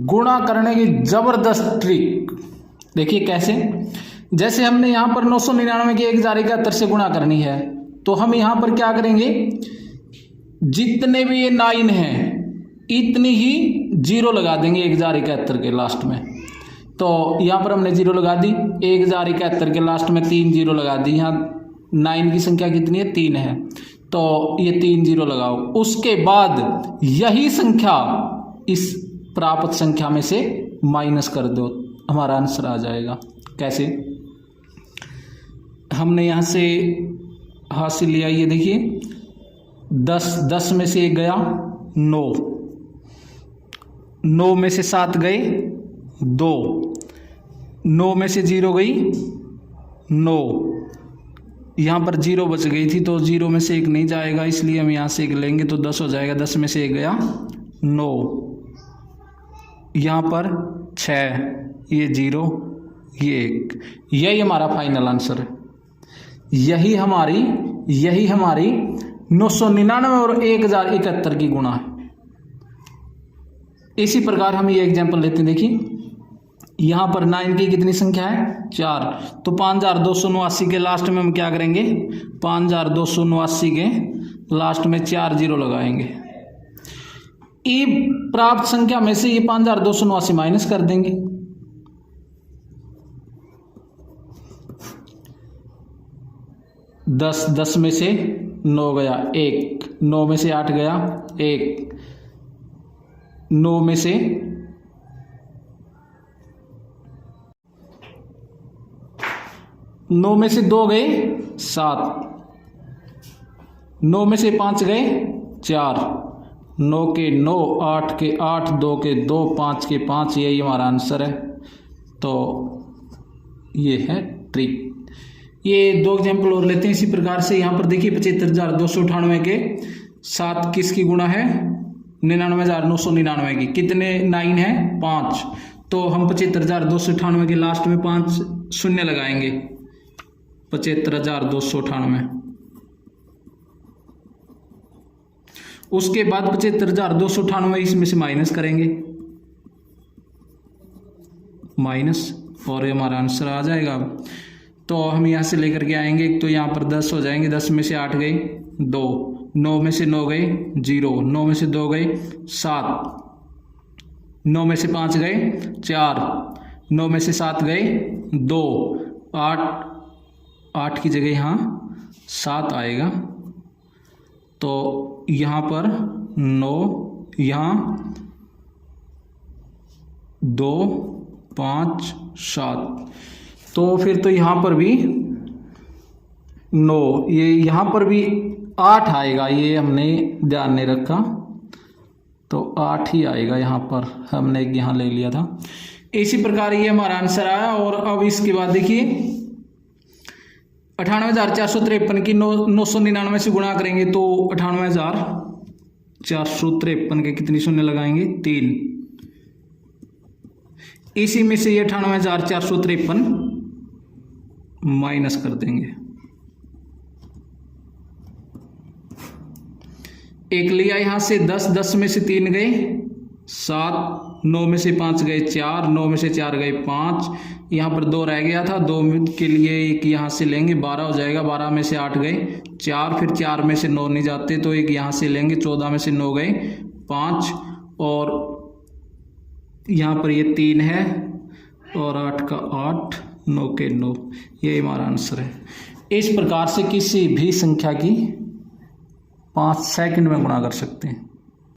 गुणा करने की जबरदस्त ट्रिक। देखिए कैसे, जैसे हमने यहाँ पर 999 की 1071 से गुणा करनी है, तो हम यहाँ पर क्या करेंगे, जितने भी ये 9 हैं इतनी ही जीरो लगा देंगे 1071 के लास्ट में। तो यहाँ पर हमने जीरो लगा दी, 1071 के लास्ट में 3 जीरो लगा दी। यहाँ 9 की संख्या कितनी है, 3 है, तो ये 3 जीरो लगाओ। उसके बाद यही संख्या इस प्राप्त संख्या में से माइनस कर दो, हमारा आंसर आ जाएगा। कैसे, हमने यहाँ से हासिल लिया, ये देखिए 10 में से 1 गया 9, 9 में से 7 गए 2, 9 में से 0 गई 9, यहाँ पर 0 बच गई थी, तो 0 में से 1 नहीं जाएगा, इसलिए हम यहाँ से 1 लेंगे तो 10 हो जाएगा। 10 में से 1 गया 9, यहाँ पर 6, ये 0, ये 1, यही हमारा फाइनल आंसर है। यही हमारी 999 और 1071 की गुणा है। इसी प्रकार हम ये एग्जाम्पल लेते हैं। देखिए यहाँ पर 9 की कितनी संख्या है, 4, तो 5279 के लास्ट में हम क्या करेंगे, 5279 के लास्ट में 4 जीरो लगाएंगे। ई प्राप्त संख्या में से ये 5279 माइनस कर देंगे। दस में से 9 गया 1, 9 में से 8 गया 1, 9 में से 2 गए 7, 9 में से 5 गए 4, 9 के 9, 8 के 8, 2 के 2, 5 के 5, यही हमारा आंसर है। तो ये है ट्रिक। ये 2 एग्जाम्पल और लेते हैं इसी प्रकार से। यहाँ पर देखिए 75,298 के साथ किसकी गुणा है, 99,999 की। कितने 9 है, 5, तो हम 75,298 के लास्ट में 5 शून्य लगाएंगे, 75,298। उसके बाद 75,298 इसमें से माइनस करेंगे, माइनस, और ये हमारा आंसर आ जाएगा। तो हम यहाँ से लेकर के आएंगे, तो यहाँ पर 10 हो जाएंगे। 10 में से 8 गए 2, 9 में से 9 गए 0, 9 में से 2 गए 7, 9 में से 5 गए 4, 9 में से 7 गए 2, 8 की जगह यहाँ 7 आएगा। तो यहाँ पर 9, यहाँ 2, 5, 7, तो फिर तो यहाँ पर भी 9, ये यहाँ पर भी 8 आएगा, ये हमने ध्यान नहीं रखा, तो 8 ही आएगा। यहाँ पर हमने यहाँ ले लिया था। इसी प्रकार ये हमारा आंसर आया। और अब इसके बाद देखिए 98,453 की 999 से गुणा करेंगे, तो 98,453 के कितनी शून्य लगाएंगे, 3। इसी में से ये 98,453 माइनस कर देंगे। 1 लिया यहाँ से 10 में से 3 गए 7, 9 में से 5 गए 4, 9 में से 4 गए 5, यहाँ पर 2 रह गया था, 2 के लिए 1 यहाँ से लेंगे, 12 हो जाएगा। 12 में से 8 गए 4, फिर 4 में से 9 नहीं जाते, तो 1 यहाँ से लेंगे। 14 में से 9 गए 5, और यहाँ पर ये 3 है, और 8 का 8, 9 के 9, ये हमारा आंसर है। इस प्रकार से किसी भी संख्या की 5 सेकंड में गुणा कर सकते हैं।